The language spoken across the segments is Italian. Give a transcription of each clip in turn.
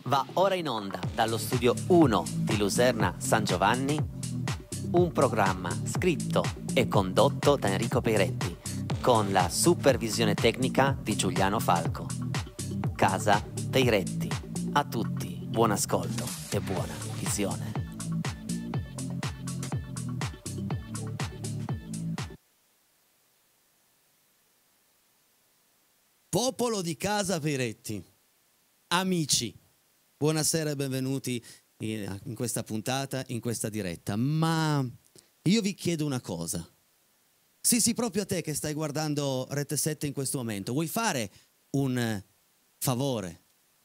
Va ora in onda dallo studio 1 di Luserna San Giovanni un programma scritto e condotto da Enrico Peiretti con la supervisione tecnica di Giuliano Falco. Casa Peiretti. A tutti buon ascolto e buona visione. Popolo di Casa Peiretti, amici, buonasera e benvenuti in questa puntata, in questa diretta. Ma io vi chiedo una cosa. Sì, proprio a te che stai guardando Rete 7 in questo momento. Vuoi fare un favore,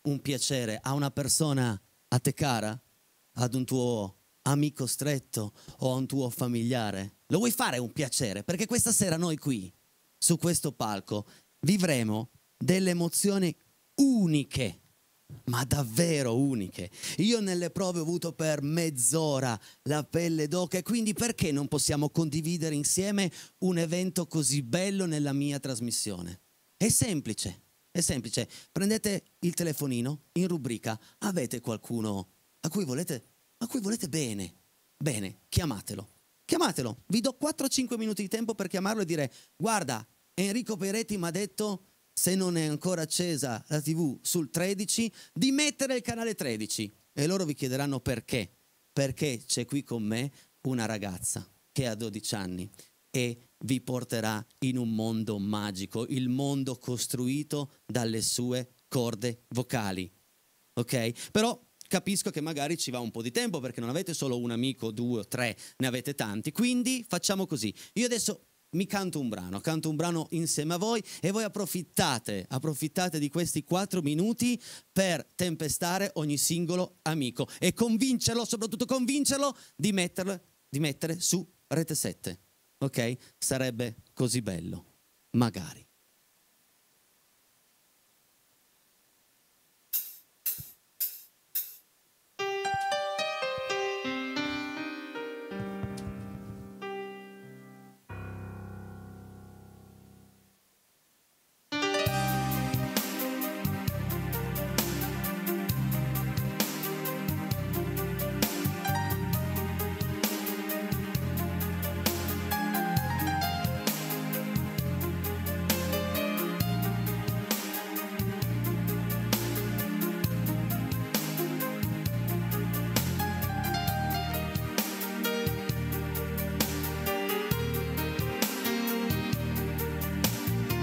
un piacere a una persona a te cara? Ad un tuo amico stretto o a un tuo familiare? Lo vuoi fare un piacere? Perché questa sera noi qui, su questo palco, vivremo delle emozioni uniche, ma davvero uniche. Io nelle prove ho avuto per mezz'ora la pelle d'oca e quindi perché non possiamo condividere insieme un evento così bello nella mia trasmissione? È semplice, è semplice. Prendete il telefonino, in rubrica avete qualcuno a cui volete bene. Bene, chiamatelo. Chiamatelo. Vi do 4-5 minuti di tempo per chiamarlo e dire: guarda, Enrico Peiretti mi ha detto, se non è ancora accesa la TV sul 13, di mettere il canale 13. E loro vi chiederanno perché. Perché c'è qui con me una ragazza che ha 12 anni e vi porterà in un mondo magico, il mondo costruito dalle sue corde vocali. Ok? Però capisco che magari ci va un po' di tempo perché non avete solo un amico, 2 o 3, ne avete tanti. Quindi facciamo così. Io adesso mi canto un brano insieme a voi e voi approfittate di questi 4 minuti per tempestare ogni singolo amico e convincerlo, soprattutto convincerlo di mettere su Rete 7, ok? Sarebbe così bello, magari.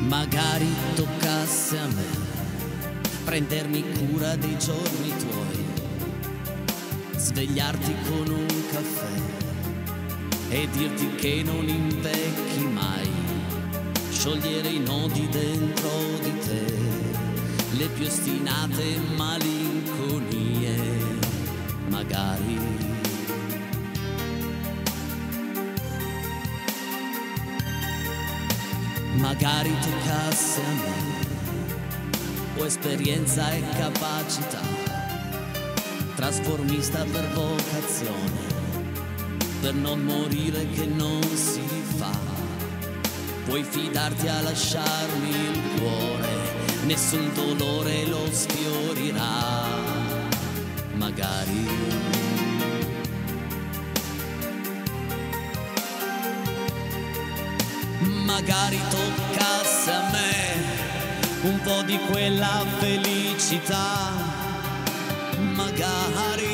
Magari toccasse a me prendermi cura dei giorni tuoi, svegliarti con un caffè e dirti che non invecchi mai, sciogliere i nodi dentro di te, le più ostinate malinconie, magari. Magari toccasse a me, o esperienza e capacità, trasformista per vocazione, per non morire che non si fa. Puoi fidarti a lasciarmi il cuore, nessun dolore lo sfiorirà, magari. Magari toccasse a me un po' di quella felicità, magari.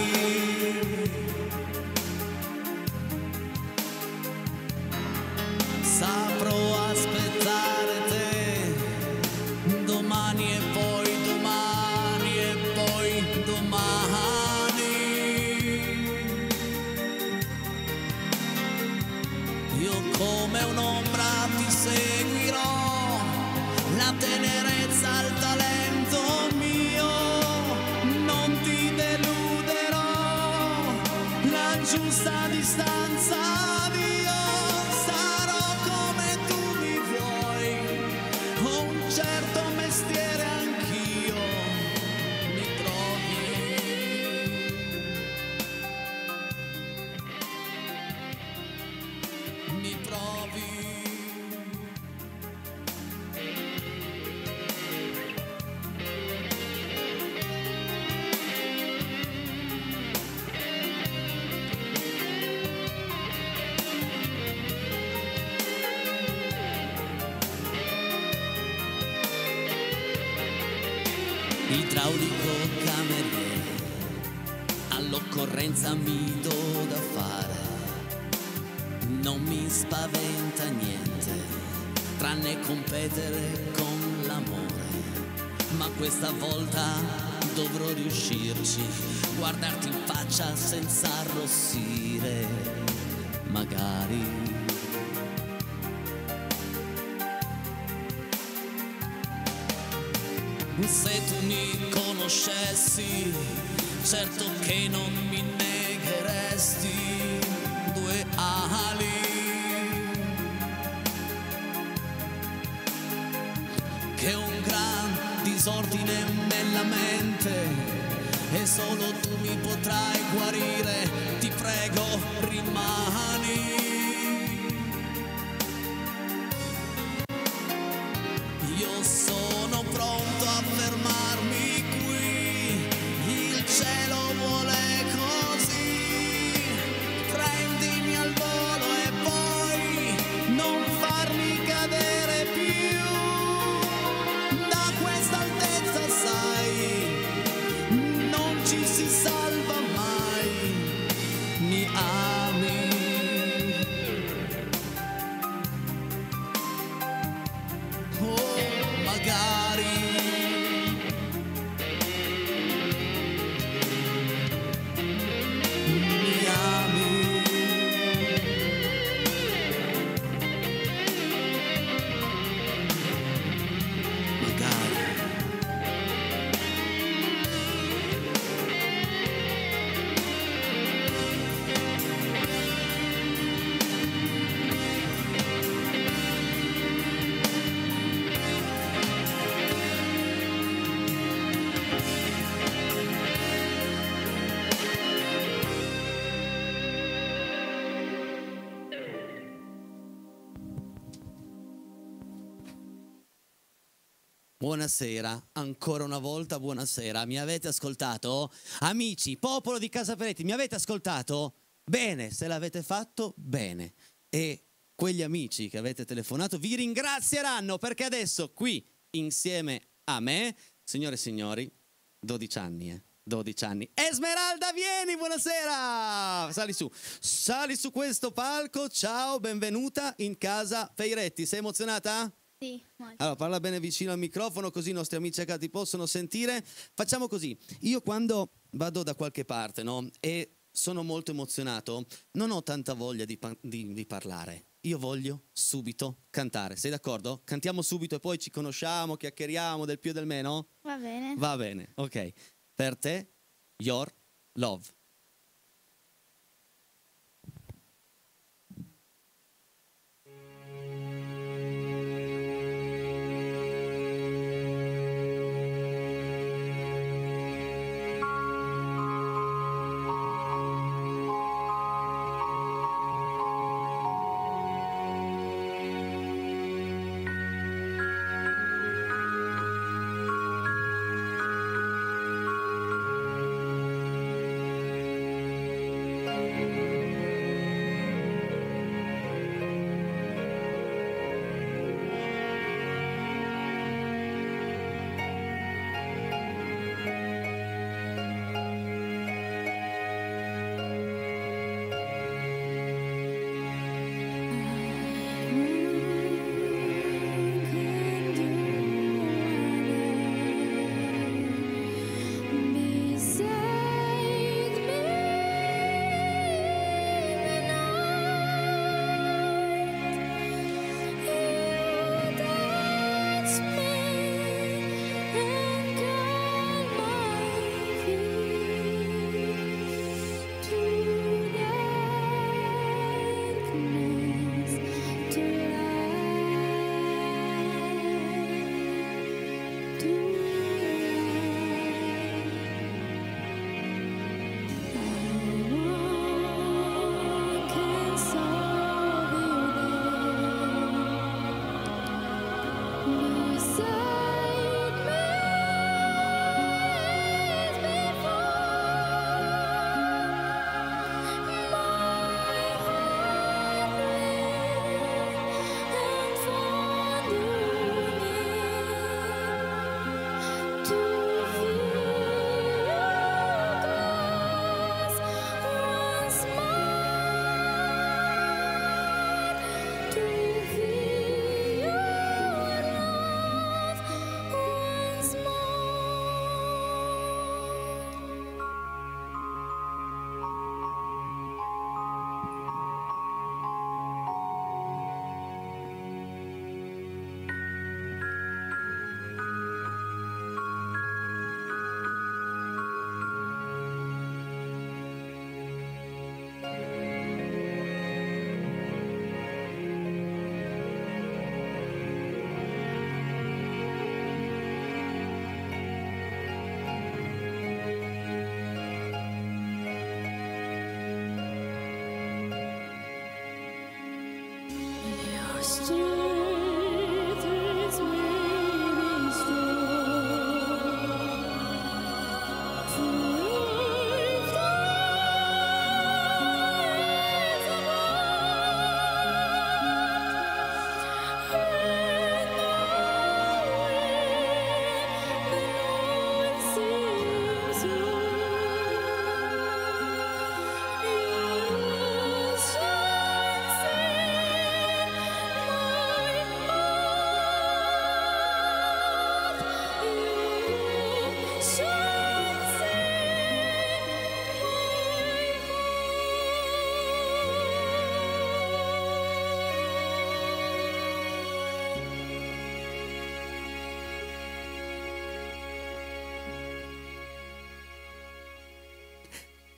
Saprò aspettare te domani e poi domani e poi domani. Io come un'ombra ti seguirò, la tenerezza, il talento mio, non ti deluderò, la giusta distanza Dio, sarò come tu mi vuoi, ho un certo mestiere anch'io, mi provi. idraulico cameriere, all'occorrenza mi do da fare. Non mi spaventa niente, tranne competere con l'amore. Ma questa volta dovrò riuscirci, guardarti in faccia senza arrossire, magari. Se tu mi conoscessi, certo che non mi negheresti due ali che un gran disordine nella mente e solo tu mi potrai guarire. Ti prego, rimani. Io sono pronto a fermarmi qui, il cielo vuole così. Prendimi al volo e poi non farmi cadere più da questa altezza, sai, non ci si salva mai. Mi ami? Oh, magari. Mi ami? Magari. Buonasera, ancora una volta buonasera. Mi avete ascoltato? Amici, popolo di Casa Peretti, mi avete ascoltato? Bene, se l'avete fatto, bene. E quegli amici che avete telefonato vi ringrazieranno, perché adesso qui, insieme a me, signore e signori, 12 anni, 12 anni. Esmeralda, vieni, buonasera! Sali su questo palco, ciao, benvenuta in Casa Peiretti. Sei emozionata? Sì, molto. Allora, parla bene vicino al microfono, così i nostri amici a casa ti possono sentire. Facciamo così, io quando vado da qualche parte, no, e sono molto emozionato, non ho tanta voglia di parlare. Io voglio subito cantare, sei d'accordo? Cantiamo subito e poi ci conosciamo, chiacchieriamo del più e del meno? Va bene. Va bene, ok. Per te, Your Love.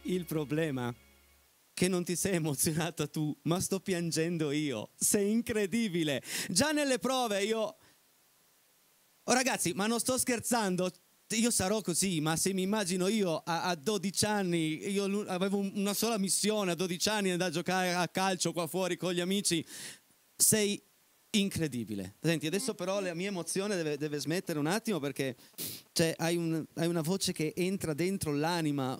il problema che non ti sei emozionata tu, ma sto piangendo io. Sei incredibile. Già nelle prove io... Oh ragazzi, ma non sto scherzando. Io sarò così, ma se mi immagino io a 12 anni, io avevo una sola missione a 12 anni, andare a giocare a calcio qua fuori con gli amici. Sei incredibile. Senti, adesso però la mia emozione deve smettere un attimo, perché cioè, hai una voce che entra dentro l'anima.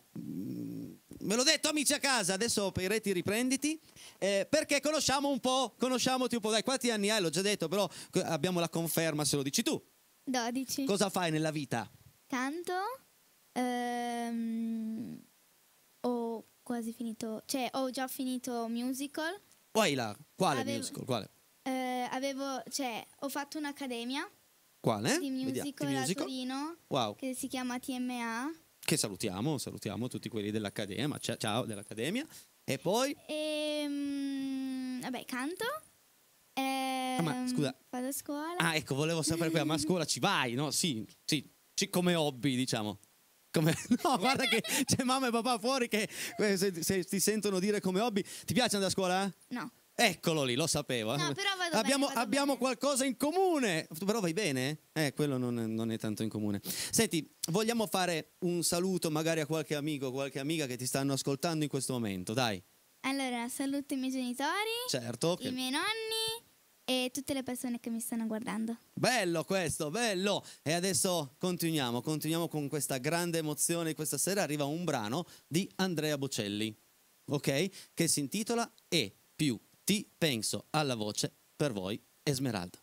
Me l'ho detto, amici a casa. Adesso Peretti, riprenditi, perché conosciamoti un po'. Dai, quanti anni hai? L'ho già detto, però abbiamo la conferma se lo dici tu. 12. Cosa fai nella vita? Canto. Ho quasi finito, cioè ho già finito musical. Vai là. Quale musical? Quale? Ho fatto un'accademia Quale? di musical a Torino, wow, che si chiama TMA. Che salutiamo tutti quelli dell'accademia. Ciao dell'accademia. E poi? Vabbè, canto. Ma scusa. Vado a scuola. Ah, ecco, volevo sapere ma a scuola ci vai, no? Sì, come hobby, diciamo. No, guarda che c'è mamma e papà fuori che se ti sentono dire come hobby. Ti piace andare a scuola? No. Eccolo lì, lo sapevo. No, però abbiamo qualcosa in comune. Però vai bene? Quello non è tanto in comune. Senti, vogliamo fare un saluto magari a qualche amico, qualche amica che ti stanno ascoltando in questo momento, dai. Allora, saluto i miei genitori, certo, i miei nonni e tutte le persone che mi stanno guardando. Bello questo, bello. E adesso continuiamo con questa grande emozione. Questa sera arriva un brano di Andrea Bocelli, ok? Che si intitola E più ti penso, alla voce per voi Esmeralda.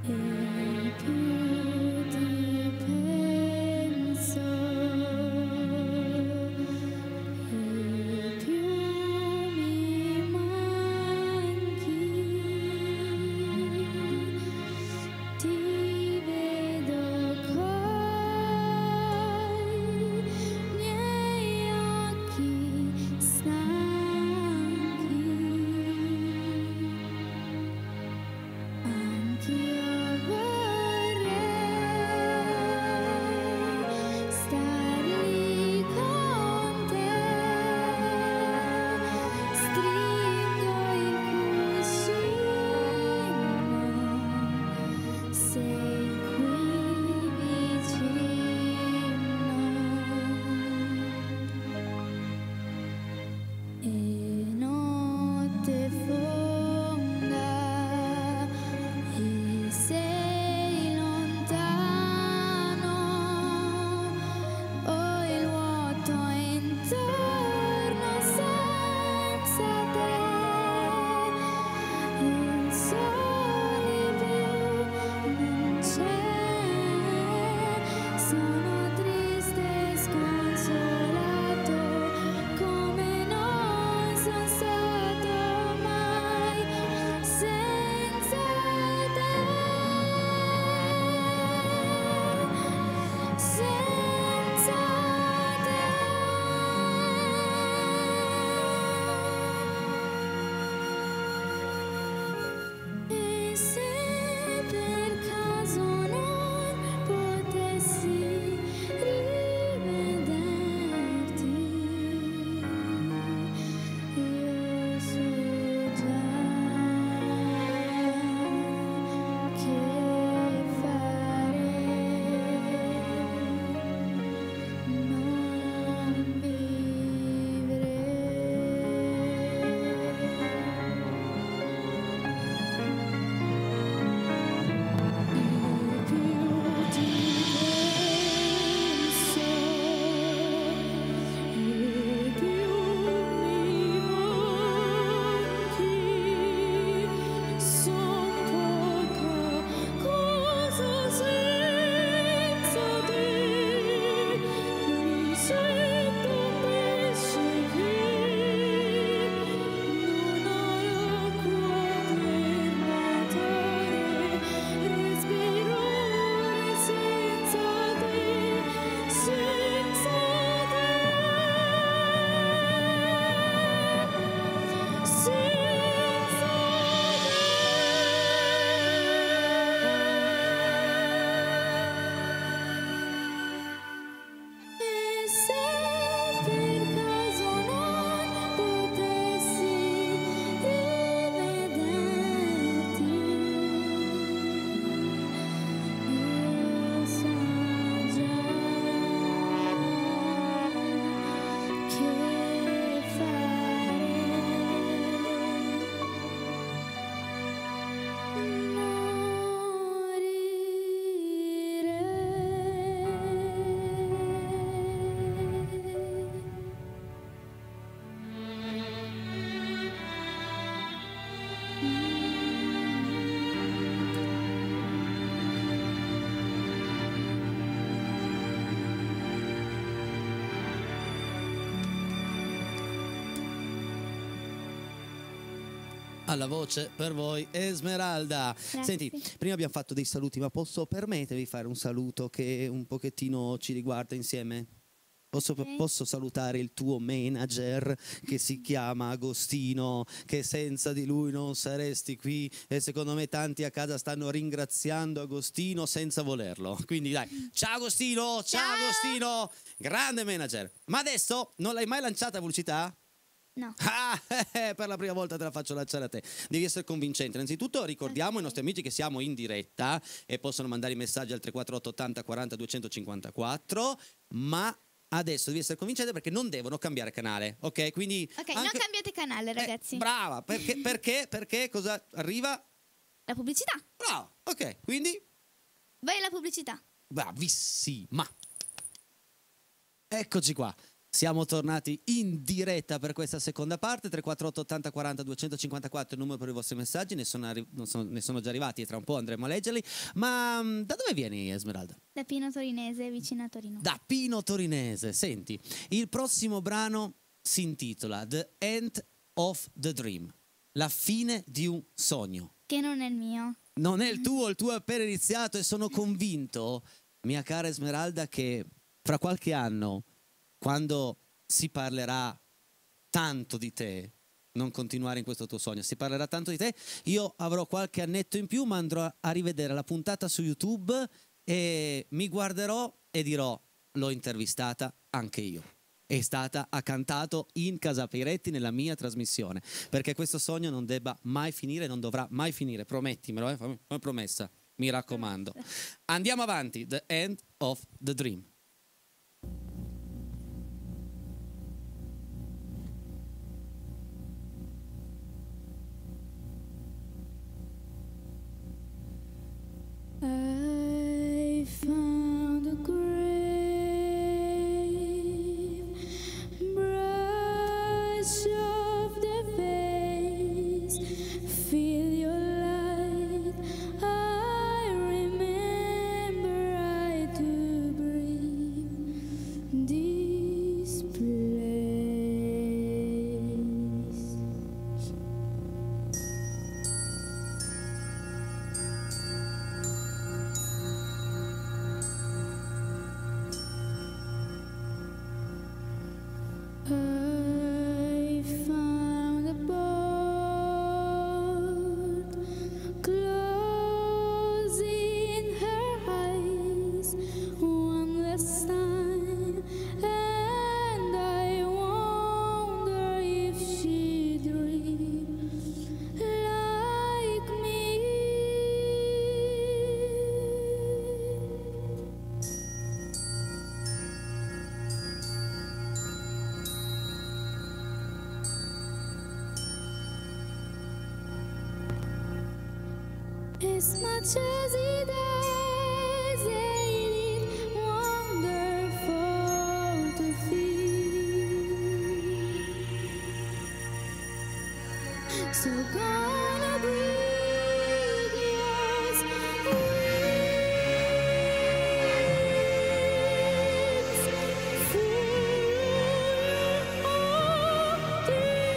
E più ti penso Alla voce per voi Esmeralda. Grazie. Senti, prima abbiamo fatto dei saluti, ma posso permettervi di fare un saluto che un pochettino ci riguarda insieme? Posso salutare il tuo manager che si chiama Agostino, che senza di lui non saresti qui, e secondo me tanti a casa stanno ringraziando Agostino senza volerlo. Quindi dai, ciao Agostino, ciao Agostino, grande manager. Ma adesso non l'hai mai lanciata pubblicità? No. Ah, per la prima volta te la faccio lanciare a te. Devi essere convincente. Innanzitutto ricordiamo ai nostri amici che siamo in diretta e possono mandare i messaggi al 348 80 40 254, ma adesso devi essere convincente perché non devono cambiare canale, ok? Quindi Ok, non cambiate canale, ragazzi. brava, perché cosa arriva? La pubblicità. Brava, ok, quindi Vai alla pubblicità. bravissima. Eccoci qua. Siamo tornati in diretta per questa seconda parte. 348 80 40 254 il numero per i vostri messaggi, ne sono già arrivati e tra un po' andremo a leggerli. Ma da dove vieni, Esmeralda? Da Pino Torinese, vicino a Torino. Da Pino Torinese. Senti, il prossimo brano si intitola The End of the Dream, la fine di un sogno. Che non è il mio. Non è il tuo è appena iniziato, e sono convinto, mia cara Esmeralda, che fra qualche anno, quando si parlerà tanto di te, non continuare in questo tuo sogno, si parlerà tanto di te, io avrò qualche annetto in più, ma andrò a rivedere la puntata su YouTube e mi guarderò e dirò: l'ho intervistata anche io. Ha cantato in Casa Peretti nella mia trasmissione, perché questo sogno non debba mai finire, non dovrà mai finire, promettimelo, fammi promessa, mi raccomando. Andiamo avanti, The End of the Dream. I found a grave, brush off the face, feel your light. I remember I do breathe this place. I found a boat, closing her eyes one last time, and I wonder if she dreamed like me. As much as it is, it is wonderful to feel. So gonna breathe yours wings full of dreams.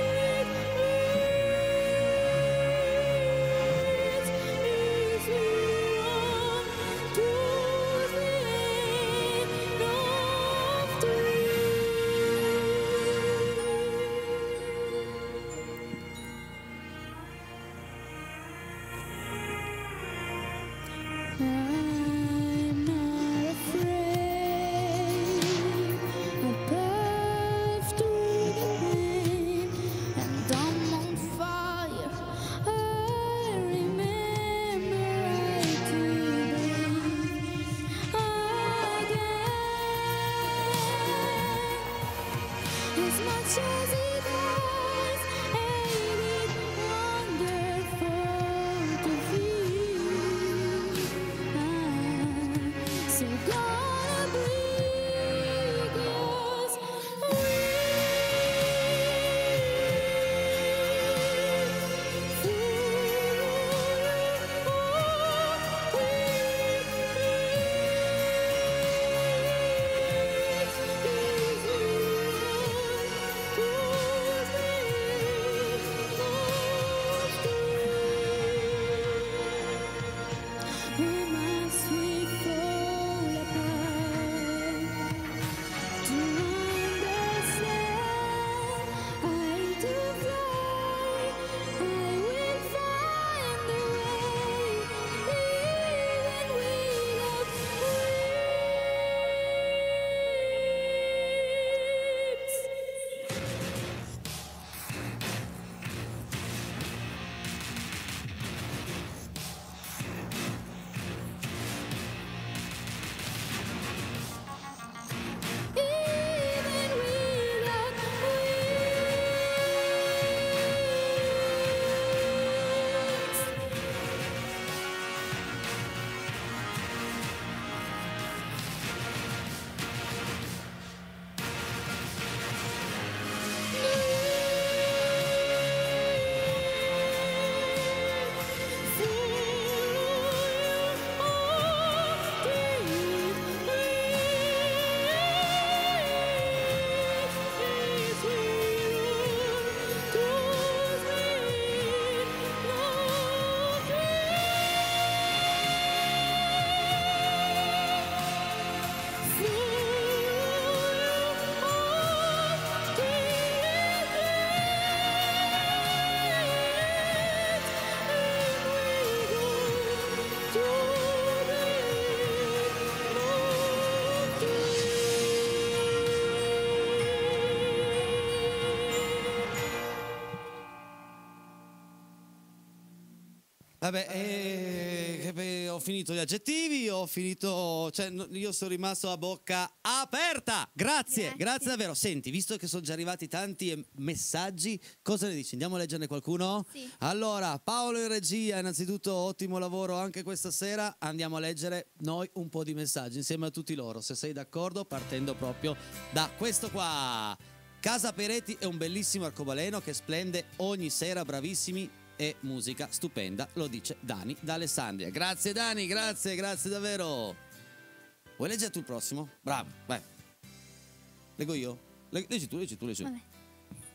Vabbè, ho finito gli aggettivi, ho finito, cioè io sono rimasto a bocca aperta. Grazie davvero. Senti, visto che sono già arrivati tanti messaggi, cosa ne dici? Andiamo a leggerne qualcuno? Sì. Allora, Paolo in regia, innanzitutto ottimo lavoro anche questa sera. Andiamo a leggere noi un po' di messaggi insieme a tutti loro, se sei d'accordo, partendo proprio da questo qua. Casa Peretti è un bellissimo arcobaleno che splende ogni sera, bravissimi. E musica stupenda, lo dice Dani da Alessandria. Grazie Dani, grazie davvero. Vuoi leggere tu il prossimo? Bravo, vai. Leggo io? Leggi tu. Vabbè.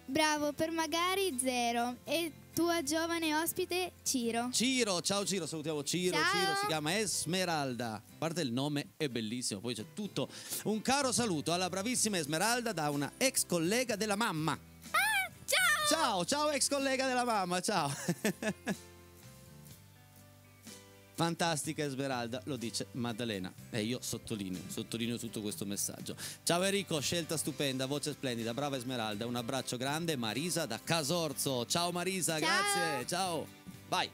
Bravo, per magari 0. E tua giovane ospite Ciro. Ciao Ciro, salutiamo Ciro. Ciao. Ciro si chiama Esmeralda. A parte il nome è bellissimo, poi c'è tutto. Un caro saluto alla bravissima Esmeralda da una ex collega della mamma. Ciao ex collega della mamma, ciao. Fantastica Esmeralda, lo dice Maddalena. E io sottolineo tutto questo messaggio. Ciao Enrico, scelta stupenda, voce splendida, brava Esmeralda. Un abbraccio grande, Marisa da Casorzo. Ciao Marisa, Ciao. grazie, ciao. Vai.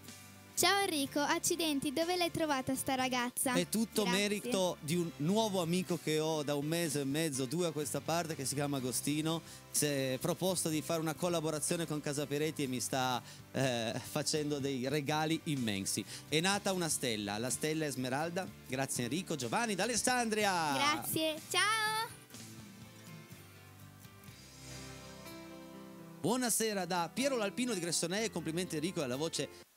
Ciao Enrico, accidenti, dove l'hai trovata sta ragazza? È tutto Grazie. merito di un nuovo amico che ho da 1 mese e mezzo, 2 a questa parte, che si chiama Agostino. Si è proposto di fare una collaborazione con Casa Peretti e mi sta facendo dei regali immensi. È nata una stella, la stella Esmeralda. Grazie Enrico, Giovanni da Alessandria. Grazie, ciao. Buonasera da Piero L'Alpino di Gressonei e complimenti Enrico alla voce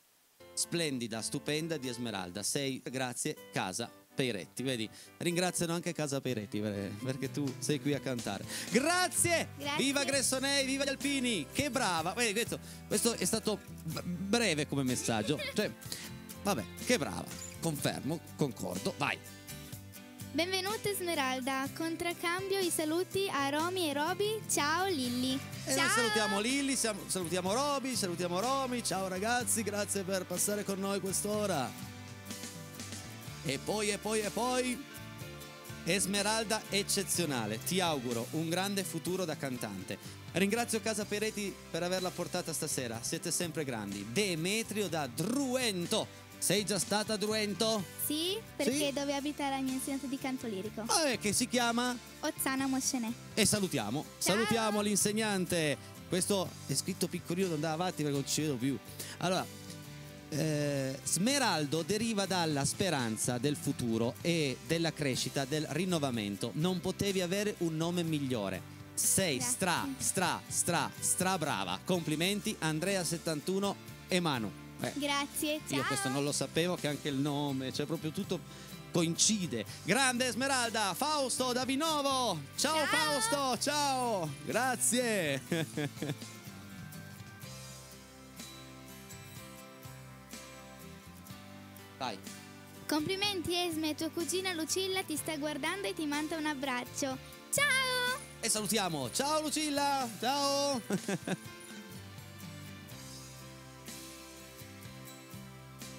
splendida, stupenda di Esmeralda. Grazie Casa Peretti. Vedi, ringraziano anche Casa Peretti perché tu sei qui a cantare. Grazie. Viva Gressonei, viva gli Alpini. Che brava. Vedi, questo è stato breve come messaggio. Cioè, vabbè, che brava. Confermo, concordo. Vai. Benvenuta Esmeralda, contraccambio i saluti a Romy e Roby. Ciao Lilli. E noi salutiamo Lilli, salutiamo Roby, salutiamo Romy. Ciao ragazzi, grazie per passare con noi quest'ora. E poi Esmeralda eccezionale, ti auguro un grande futuro da cantante. Ringrazio Casa Peretti per averla portata stasera, siete sempre grandi. Demetrio da Druento. Sei già stata a Druento? Sì, perché Sì? dove abita la mia insegnante di canto lirico. Che si chiama? Ozzana Moscenè. E salutiamo l'insegnante. Questo è scritto piccolino, non andava avanti perché non ci vedo più. Allora, Smeraldo deriva dalla speranza del futuro e della crescita, del rinnovamento. Non potevi avere un nome migliore. Sei stra brava. Complimenti Andrea 71 e Manu. Grazie, ciao. Io questo non lo sapevo, che anche il nome, cioè proprio tutto coincide. Grande Esmeralda. Fausto da Vinovo. Ciao Fausto, ciao. Grazie. Vai. Complimenti Esme, tua cugina Lucilla ti sta guardando e ti manda un abbraccio. Ciao. E salutiamo. Ciao Lucilla. Ciao.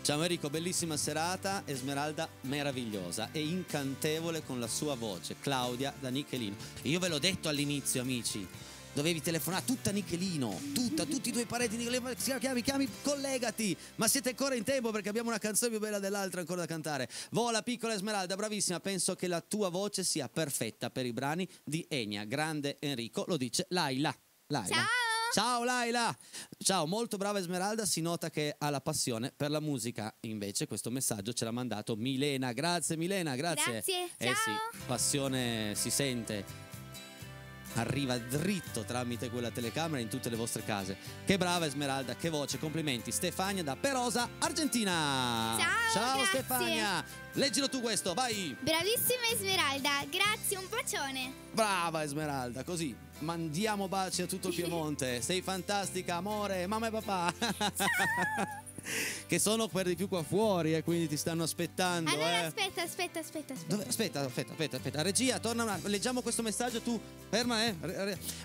Ciao Enrico, bellissima serata, Esmeralda meravigliosa e incantevole con la sua voce. Claudia da Nichelino. Io ve l'ho detto all'inizio, amici, dovevi telefonare tutta Nichelino, tutti i tuoi parenti Nichelino, chiami, collegati, ma siete ancora in tempo perché abbiamo una canzone più bella dell'altra ancora da cantare. Vola piccola Esmeralda, bravissima, penso che la tua voce sia perfetta per i brani di Enya. Grande Enrico, lo dice Laila. Ciao. Ciao Laila! Ciao, molto brava Esmeralda, si nota che ha la passione per la musica. Invece questo messaggio ce l'ha mandato Milena. Grazie Milena, grazie. Grazie, Sì, ciao. passione si sente. Arriva dritto tramite quella telecamera in tutte le vostre case. Che brava Esmeralda, che voce, complimenti. Stefania da Perosa, Argentina. Ciao, grazie. Stefania. Leggilo tu questo, vai. Bravissima Esmeralda, grazie, un bacione. Brava Esmeralda, così mandiamo baci a tutto il Piemonte. Sei fantastica, amore, mamma e papà. Che sono per di più qua fuori e quindi ti stanno aspettando. Allora aspetta. Aspetta. Regia, torna leggiamo questo messaggio, tu ferma,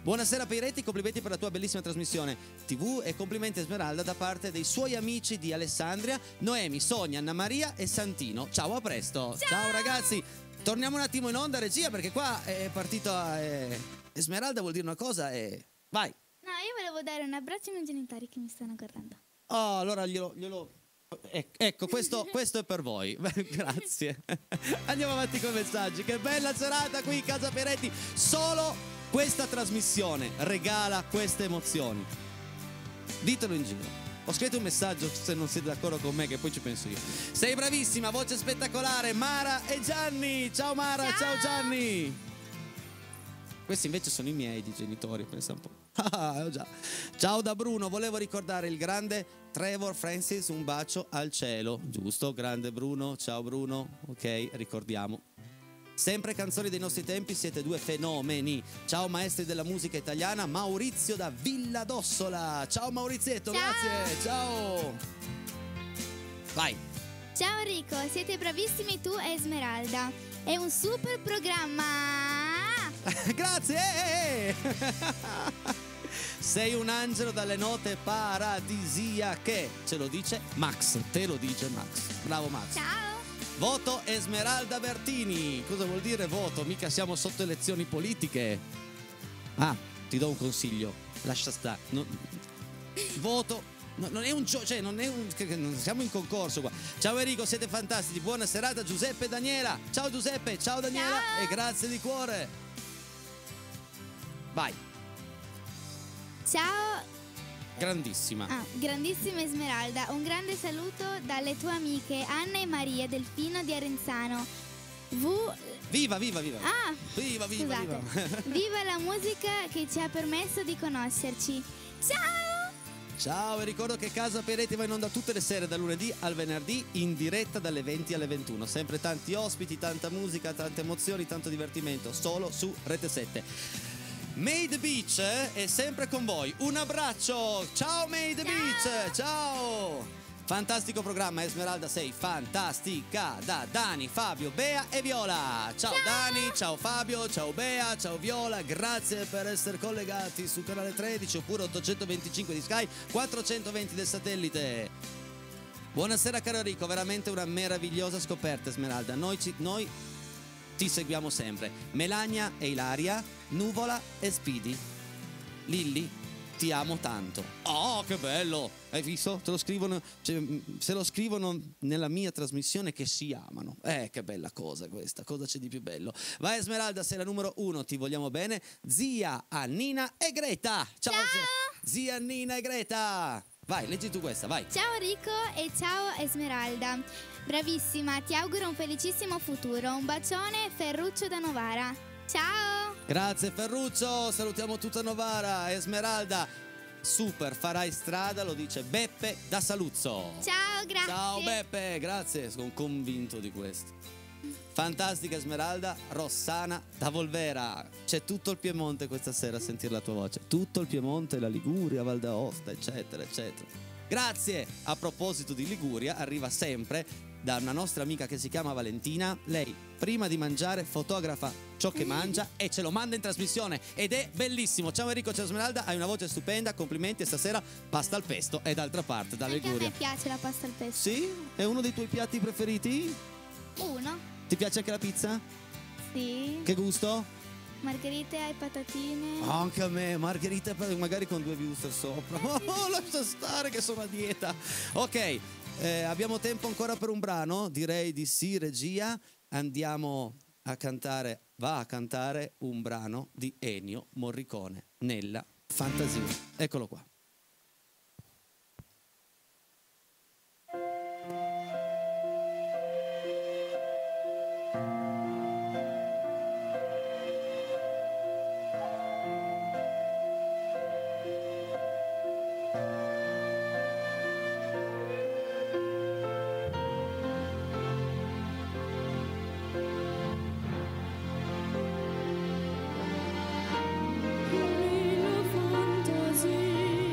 Buonasera Peretti, complimenti per la tua bellissima trasmissione TV e complimenti Esmeralda da parte dei suoi amici di Alessandria, Noemi, Sonia, Anna Maria e Santino. Ciao, a presto. Ciao ragazzi. Torniamo un attimo in onda, regia, perché qua è partito Esmeralda vuol dire una cosa e vai. No, io volevo dare un abbraccio ai miei genitori che mi stanno guardando. Oh, allora glielo Ecco, questo è per voi. Grazie. Andiamo avanti con i messaggi. Che bella serata qui in Casa Peretti. Solo questa trasmissione regala queste emozioni. Ditelo in giro. O scrivete un messaggio se non siete d'accordo con me, che poi ci penso io. Sei bravissima, voce spettacolare, Mara e Gianni. Ciao Mara, ciao Gianni. Questi invece sono i miei di genitori, pensa un po'. Già. Ciao da Bruno, volevo ricordare il grande Trevor Francis, un bacio al cielo. Giusto, grande Bruno, ciao Bruno. Ok, ricordiamo. Sempre canzoni dei nostri tempi, siete due fenomeni. Ciao maestri della musica italiana, Maurizio da Villa d'Ossola. Ciao Maurizietto, ciao. Grazie, ciao. Vai. Ciao Enrico, siete bravissimi tu e Esmeralda. È un super programma. Grazie. Sei un angelo dalle note paradisiache. Ce lo dice Max, te lo dice Max. Bravo Max. Ciao. Voto Esmeralda Bertini. Cosa vuol dire voto? Mica siamo sotto elezioni politiche. Ah, ti do un consiglio. Lascia stare. Voto. Non è un gioco, cioè non siamo in concorso qua. Ciao Enrico, siete fantastici. Buona serata Giuseppe e Daniela. Ciao Giuseppe, ciao Daniela. Ciao. E grazie di cuore. Vai. Ciao. Grandissima. Grandissima Esmeralda, un grande saluto dalle tue amiche Anna e Maria Delfino di Arenzano. Viva. Ah, Viva. scusate. Viva la musica che ci ha permesso di conoscerci. Ciao! Ciao, e ricordo che Casa Peretti va in onda tutte le sere, da lunedì al venerdì, in diretta dalle 20 alle 21. Sempre tanti ospiti, tanta musica, tante emozioni, tanto divertimento, solo su Rete 7. Made Beach è sempre con voi. Un abbraccio. Ciao Made Beach. Ciao. Fantastico programma, Esmeralda, sei fantastica. Da Dani, Fabio, Bea e Viola. Ciao Dani, ciao Fabio, ciao Bea, ciao Viola. Grazie per essere collegati su canale 13 oppure 825 di Sky, 420 del satellite. Buonasera caro Enrico, veramente una meravigliosa scoperta Esmeralda. Noi ti seguiamo sempre. Melania e Ilaria, Nuvola e Speedy. Lilli, ti amo tanto. Oh, che bello! Hai visto? Te lo scrivono, cioè, se lo scrivono nella mia trasmissione che si amano. Che bella cosa questa. Cosa c'è di più bello? Vai Esmeralda, sei la numero 1, ti vogliamo bene. Zia Annina e Greta. Ciao. Zia Annina e Greta. Vai, leggi tu questa, vai. Ciao Enrico e ciao Esmeralda. Bravissima, ti auguro un felicissimo futuro. Un bacione, Ferruccio da Novara. Ciao! Grazie Ferruccio, salutiamo tutta Novara. Esmeralda, super, farai strada, lo dice Beppe da Saluzzo. Ciao, grazie. Ciao Beppe, grazie, sono convinto di questo. Fantastica Esmeralda, Rossana da Volvera. C'è tutto il Piemonte questa sera a sentire la tua voce. Tutto il Piemonte, la Liguria, Val d'Aosta, eccetera, eccetera. Grazie. A proposito di Liguria, arriva sempre da una nostra amica che si chiama Valentina. Lei prima di mangiare fotografa ciò che mangia e ce lo manda in trasmissione ed è bellissimo. Ciao Enrico, ciao Esmeralda, hai una voce stupenda, complimenti. E stasera pasta al pesto e d'altra parte da Anche Liguria. a me piace la pasta al pesto. Sì? È uno dei tuoi piatti preferiti? Uno? Ti piace anche la pizza? Sì. Che gusto? Margherite ai patatine. Anche a me, margherita magari con 2 wuster sopra. Oh, lascia stare che sono a dieta. Ok, abbiamo tempo ancora per un brano? Direi di sì, regia. Andiamo a cantare, va a cantare un brano di Ennio Morricone, Nella fantasia. Eccolo qua. Nella fantasia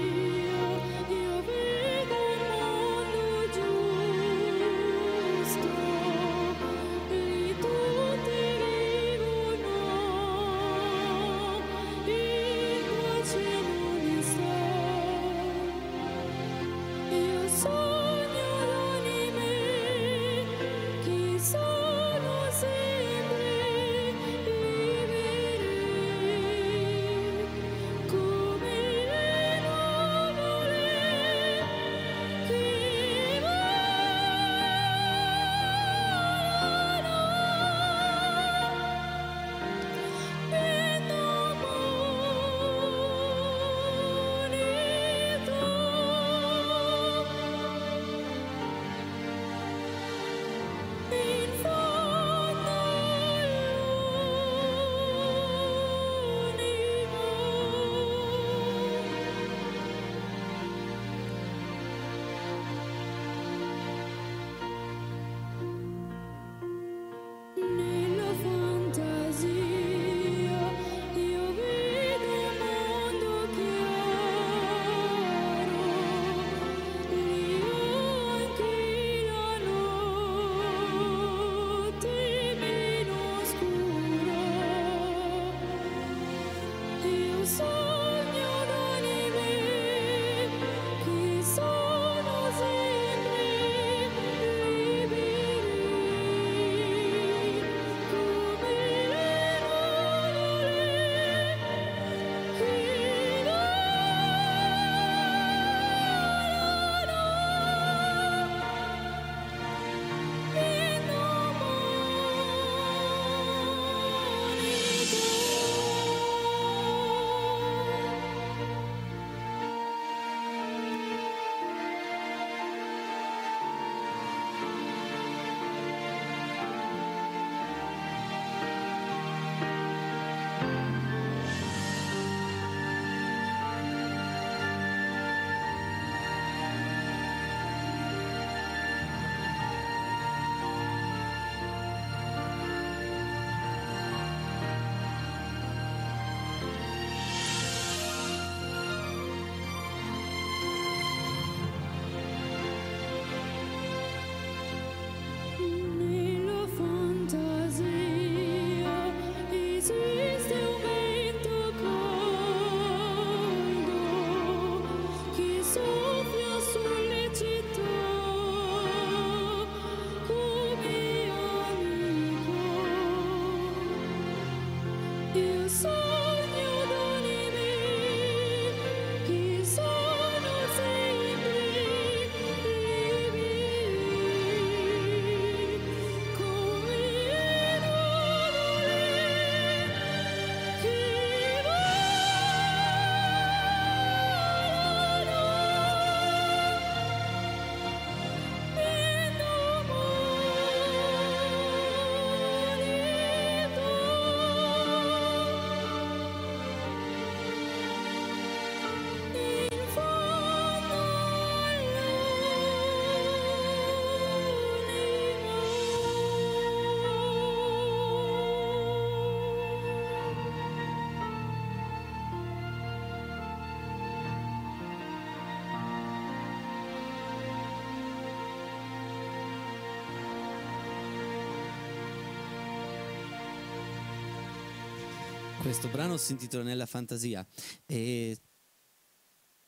Questo brano si intitola Nella fantasia. E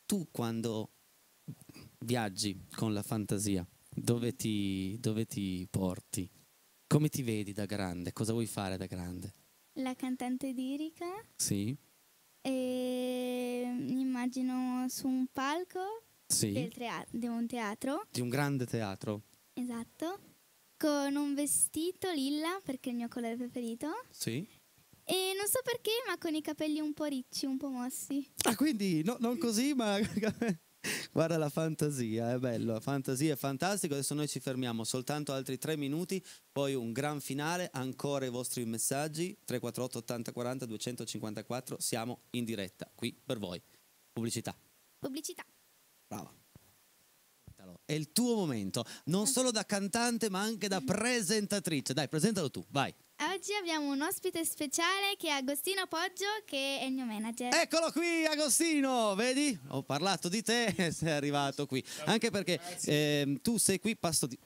tu quando viaggi con la fantasia, dove ti porti? Come ti vedi da grande? Cosa vuoi fare da grande? La cantante lirica. Sì? E mi immagino su un palco Sì? di un teatro. Di un grande teatro? Esatto. Con un vestito lilla, perché è il mio colore preferito. Sì? E non so perché, ma con i capelli un po' ricci, un po' mossi. Ah, quindi no, non così, ma guarda la fantasia, è bello, la fantasia è fantastico. Adesso noi ci fermiamo soltanto altri 3 minuti, poi un gran finale, ancora i vostri messaggi, 348 80 40 254, siamo in diretta qui per voi. Pubblicità. Pubblicità. Brava. È il tuo momento, non solo da cantante ma anche da presentatrice. Dai, presentalo tu, vai. Oggi abbiamo un ospite speciale che è Agostino Poggio, che è il mio manager. Eccolo qui Agostino, vedi? Ho parlato di te, sei arrivato qui. Anche perché tu sei qui,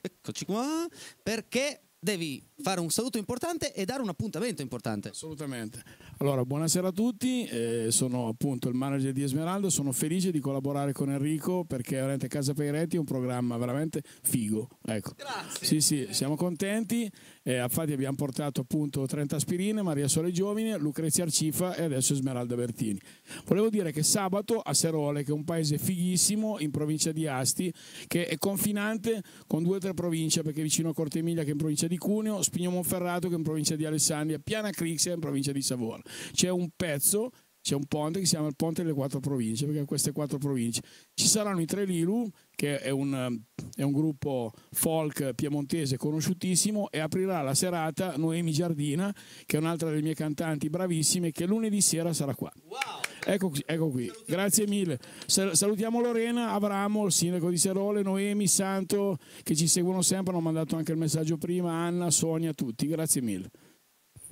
eccoci qua, perché devi fare un saluto importante e dare un appuntamento importante. Assolutamente. Allora, buonasera a tutti, sono appunto il manager di Esmeralda, sono felice di collaborare con Enrico perché veramente Casa Peiretti è un programma veramente figo. Ecco. Grazie. Sì, siamo contenti. Infatti abbiamo portato appunto 30 aspirine, Maria Sole Giovine, Lucrezia Arcifa e adesso Esmeralda Bertini. Volevo dire che sabato a Serole, che è un paese fighissimo in provincia di Asti, che è confinante con 2 o 3 province, perché è vicino a Corte Emilia che è in provincia di Cuneo, Spigno Monferrato che è in provincia di Alessandria, Piana Crixia in provincia di Savona. C'è un ponte che si chiama il Ponte delle 4 province, perché queste 4 province ci saranno i 3 Lilu, che è un gruppo folk piemontese conosciutissimo, e aprirà la serata Noemi Giardina, che è un'altra delle mie cantanti bravissime, che lunedì sera sarà qua. Wow. Ecco qui, grazie mille. Salutiamo Lorena, Avramo, il sindaco di Serole, Noemi, Santo, che ci seguono sempre, hanno mandato anche il messaggio prima, Anna, Sonia, tutti, grazie mille.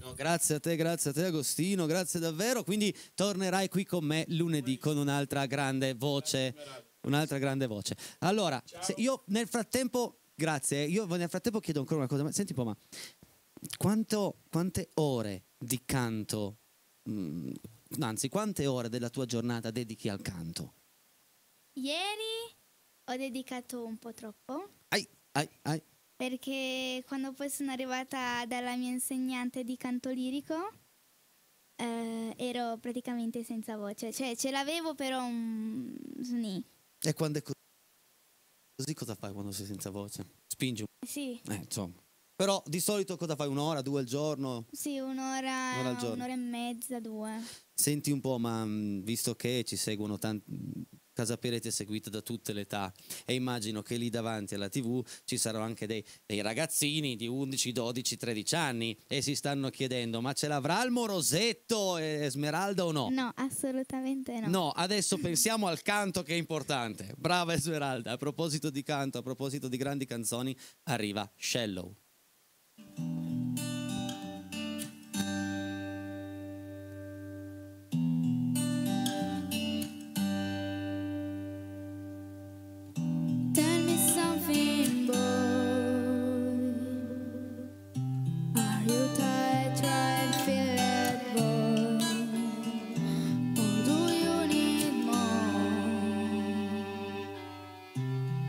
No, grazie a te Agostino, grazie davvero. Quindi tornerai qui con me lunedì con un'altra grande voce. Allora, se io nel frattempo, grazie, io nel frattempo chiedo ancora una cosa, ma senti un po', ma quante ore di canto, anzi quante ore della tua giornata dedichi al canto? Ieri ho dedicato un po' troppo. Ai. Perché quando poi sono arrivata dalla mia insegnante di canto lirico ero praticamente senza voce, cioè ce l'avevo però sni. E quando è così cosa fai quando sei senza voce? Spingi un po'? Sì. Insomma. Però di solito cosa fai? 1 ora, 2 al giorno? Sì, un'ora al giorno. 1 ora e mezza, 2. Senti un po', ma visto che ci seguono tanti, Casa Peiretti è seguita da tutte le età e immagino che lì davanti alla TV ci saranno anche dei ragazzini di 11, 12, 13 anni e si stanno chiedendo: ma ce l'avrà il Morosetto Esmeralda o no? No, assolutamente no. No, adesso pensiamo al canto che è importante. Brava Esmeralda, a proposito di canto, a proposito di grandi canzoni, arriva Shallow. Tell me something, boy. Are you tired, trying to feel it, boy? Or do you need more?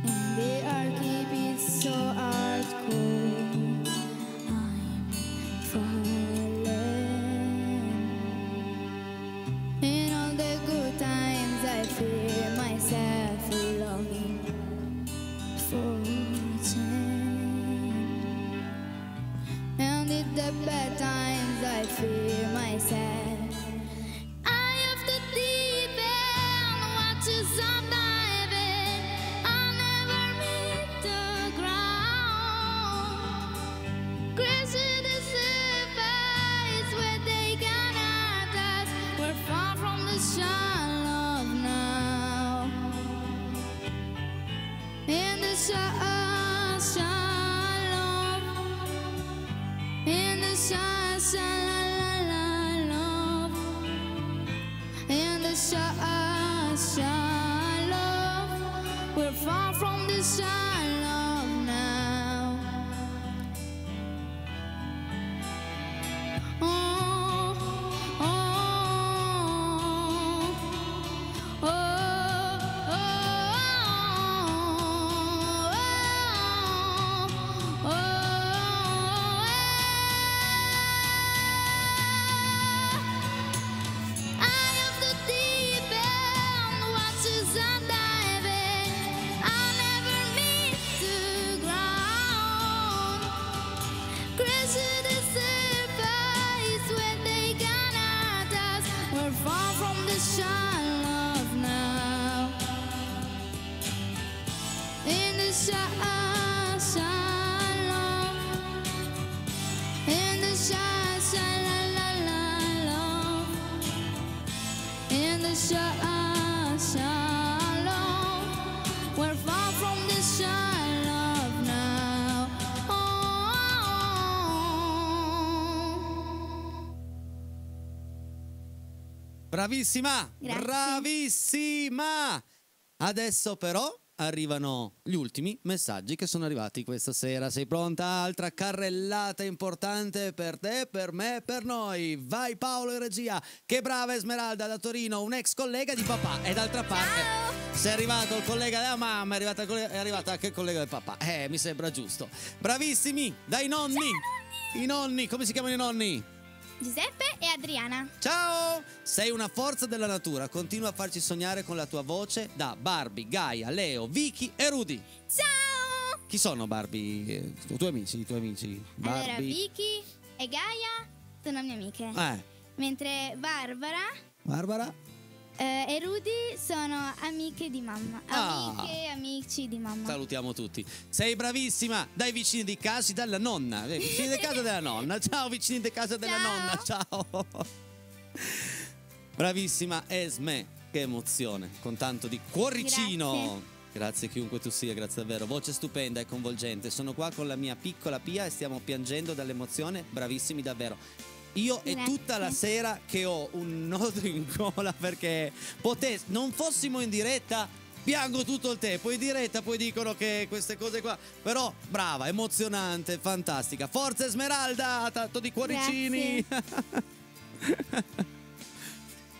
And they are keeping so hardcore. I'm falling. In all the good times I feel myself longing for change, and in the bad times I feel myself. I have to deep end, watch as I'm diving. I never meet the ground. Crazy the surface where they cannot us. We're far from the shallow now. In the shallow, in the shallow, in the shallow, we're far from the shallow now. Oh, oh. In the sunshine, la la la la. In the sunshine, love. We're far from the sun, love now. Oh. Bravissima! Grazie. Bravissima! Adesso però arrivano gli ultimi messaggi che sono arrivati questa sera. Sei pronta? Altra carrellata importante per te, per me, per noi. Vai Paolo in regia. Che brava Esmeralda da Torino, un ex collega di papà. E d'altra parte, se è arrivato il collega della mamma, è arrivato anche il collega del papà. Mi sembra giusto. Bravissimi, dai nonni. I nonni, come si chiamano i nonni? Giuseppe e Adriana. Ciao! Sei una forza della natura, continua a farci sognare con la tua voce da Barbie, Gaia, Leo, Vicky e Rudy. Ciao! Chi sono Barbie? I tuoi amici? Allora, Barbie. Vicky e Gaia sono mie amiche. Mentre Barbara e Rudy sono amiche di mamma. Amiche e amici di mamma. Salutiamo tutti. Sei bravissima, dai vicini di casa della nonna. Vicini di casa della nonna. Ciao vicini di casa della nonna. Ciao. Bravissima Esme, che emozione, con tanto di cuoricino. Grazie chiunque tu sia, grazie davvero. Voce stupenda e coinvolgente. Sono qua con la mia piccola Pia e stiamo piangendo dall'emozione. Bravissimi davvero. Io è tutta la sera che ho un nodo in gola perché non fossimo in diretta, piango tutto il tempo. In diretta poi dicono che queste cose qua, però brava, emozionante, fantastica. Forza Esmeralda, tanto di cuoricini.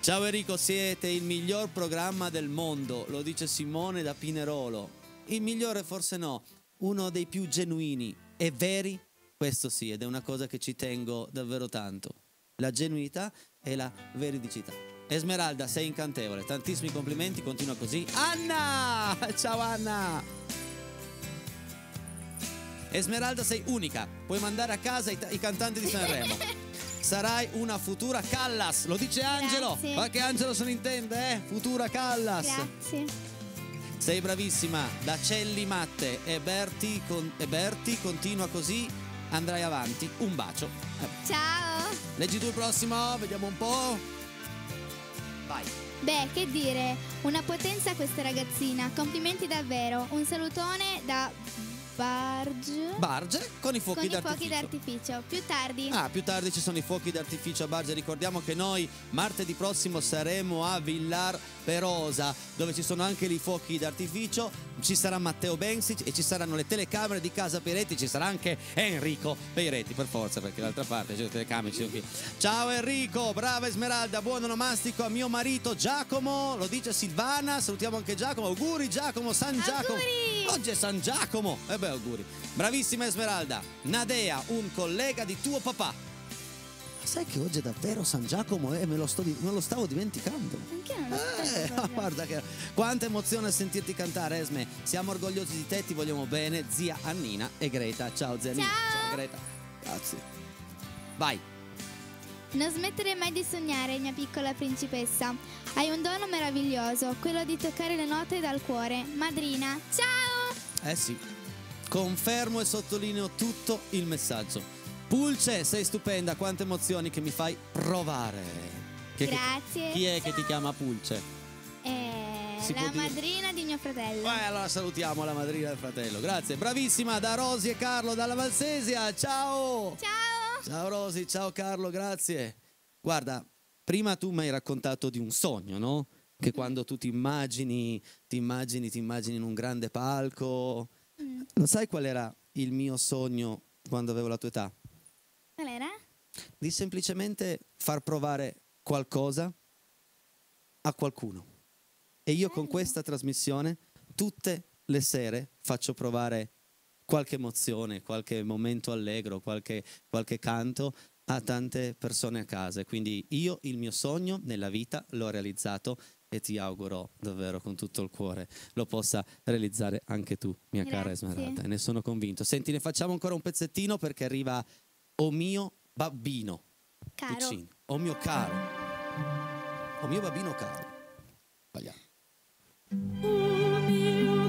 Ciao Enrico, siete il miglior programma del mondo, lo dice Simone da Pinerolo. Il migliore forse no, uno dei più genuini e veri. Questo sì, ed è una cosa che ci tengo davvero tanto. La genuinità e la veridicità. Esmeralda, sei incantevole. Tantissimi complimenti, continua così. Anna! Ciao Anna! Esmeralda, sei unica. Puoi mandare a casa i cantanti di Sanremo. Sarai una futura Callas. Lo dice Angelo. Grazie. Qualche Angelo se ne intende, eh? Futura Callas. Grazie. Sei bravissima. Da Celli Matte e Berti continua così. Andrai avanti, un bacio. Ciao. Leggi tu il prossimo, vediamo un po'. Vai. Beh, che dire, una potenza questa ragazzina, complimenti davvero. Un salutone da Barge con i fuochi d'artificio. Più tardi. Più tardi ci sono i fuochi d'artificio a Barge. Ricordiamo che noi martedì prossimo saremo a Villar Perosa, dove ci sono anche i fuochi d'artificio. Ci sarà Matteo Bensic e ci saranno le telecamere di Casa Peretti. Ci sarà anche Enrico Peretti, per forza, perché d'altra parte c'è le telecamere, ci sono qui. Ciao Enrico, brava Esmeralda, buon onomastico a mio marito Giacomo, lo dice Silvana. Salutiamo anche Giacomo. Auguri Giacomo, San Giacomo. Auguri. Oggi è San Giacomo. Auguri. Bravissima Esmeralda. Nadea, un collega di tuo papà. Sai che oggi è davvero San Giacomo me lo stavo dimenticando. Anche io non lo sapevo. Guarda che quanta emozione sentirti cantare, Esme. Siamo orgogliosi di te, ti vogliamo bene. Zia Annina e Greta. Ciao zia Annina. Ciao Greta. Grazie. Vai. Non smettere mai di sognare, mia piccola principessa. Hai un dono meraviglioso, quello di toccare le note dal cuore. Madrina, ciao! Sì. Confermo e sottolineo tutto il messaggio. Pulce, sei stupenda, quante emozioni che mi fai provare. Grazie. Chi è che ti chiama Pulce? La madrina di mio fratello. Allora salutiamo la madrina del fratello. Grazie, bravissima, da Rosy e Carlo dalla Valsesia. Ciao. Ciao. Ciao Rosy, ciao Carlo, grazie. Guarda, prima tu mi hai raccontato di un sogno, no? Che quando tu ti immagini in un grande palco. Lo sai qual era il mio sogno quando avevo la tua età? Qual era? Di semplicemente far provare qualcosa a qualcuno. E io con questa trasmissione tutte le sere faccio provare qualche emozione, qualche momento allegro, qualche canto a tante persone a casa. Quindi io il mio sogno nella vita l'ho realizzato e ti auguro davvero con tutto il cuore lo possa realizzare anche tu, mia cara Esmeralda, e ne sono convinto. Senti, ne facciamo ancora un pezzettino perché arriva O mio babbino caro. Puccini. O mio caro, o mio babbino caro. Sbagliamo. O mio babbino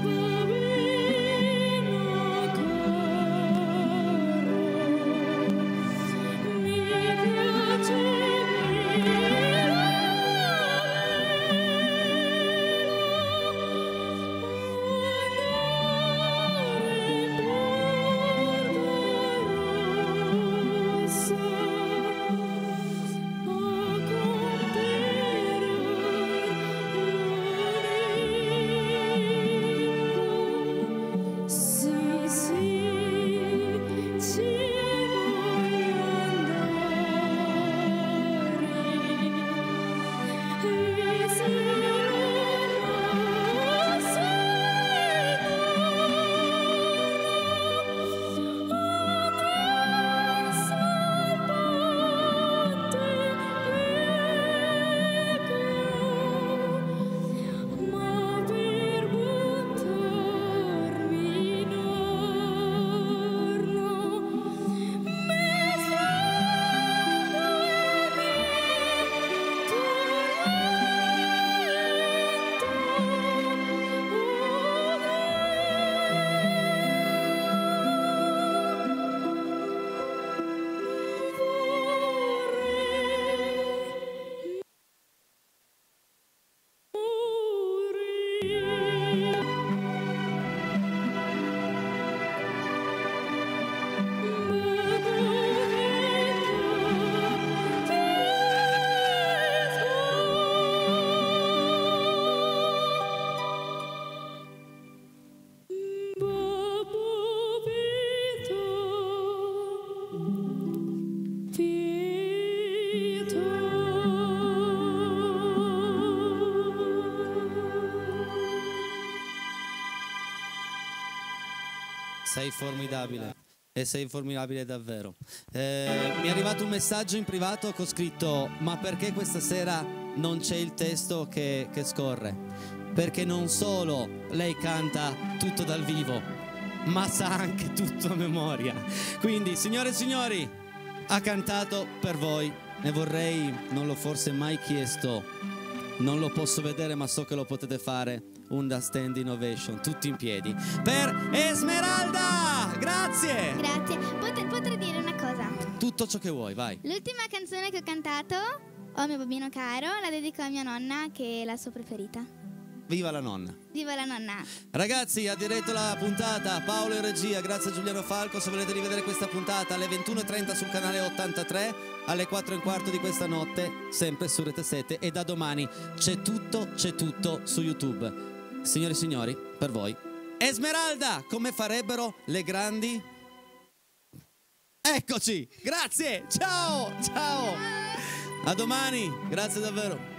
Sei formidabile. E sei formidabile davvero. Mi è arrivato un messaggio in privato che ho scritto: ma perché questa sera non c'è il testo che scorre? Perché non solo lei canta tutto dal vivo, ma sa anche tutto a memoria. Quindi, signore e signori, ha cantato per voi. Ne vorrei, non l'ho forse mai chiesto, non lo posso vedere ma so che lo potete fare, una standing ovation, tutti in piedi, per Esmeralda! Grazie! Grazie. Potrei dire una cosa. Tutto ciò che vuoi, vai. L'ultima canzone che ho cantato, Oh mio bambino caro, la dedico a mia nonna, che è la sua preferita. Viva la nonna. Viva la nonna. Ragazzi, ha diretto la puntata Paolo in regia, grazie a Giuliano Falco. Se volete rivedere questa puntata alle 21:30 sul canale 83, alle 4:15 di questa notte, sempre su Rete 7, e da domani c'è tutto su YouTube. Signore e signori, per voi Esmeralda, come farebbero le grandi? Eccoci, grazie, ciao, a domani, grazie davvero.